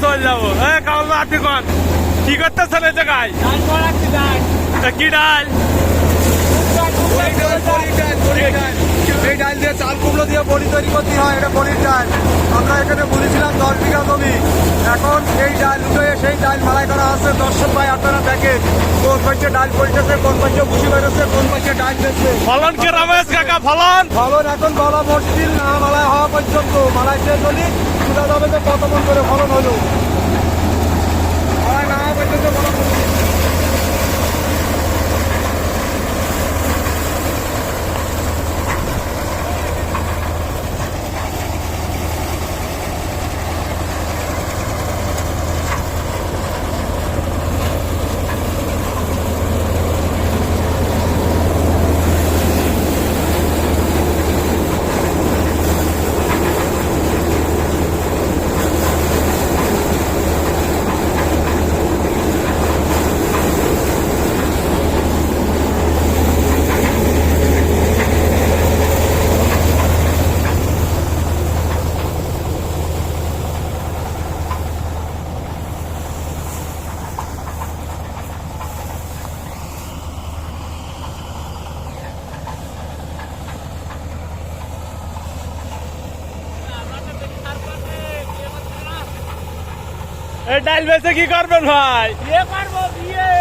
চলে যাবো। কাউল আপনি কন কি করতেছেন এই জায়গায়? কি ডাল? এই ডাল দিয়ে চাল কুমড়ো দিয়ে বড়ি তৈরি করতে হয়, এটা বড়ির ডাল। আমরা এখানে বলেছিলাম 10 বিঘা জমি, এখন এই ডাল উঠে সেই ডাল মালাই করা হচ্ছে। দর্শক ভাই আপনারা দেখেন কোন পাশে ডাল পড়তেছে, কোন পাশে ভুসি বেরোচ্ছে, কোন পাশে ডাল বেরোচ্ছে। ফলন কে রমেশ কাকা ফলন? ফলন এখন বলা মুশকিল না, মালাই হওয়া পর্যন্ত। মালাই শেষ হলি বোঝা যাবে যে কত মন করে ফলন হলো। মালাই না হওয়া পর্যন্ত বলা মুশকিল। এই ডাল বেচে কি করবেন ভাই? বিয়ে করবো বিয়ে।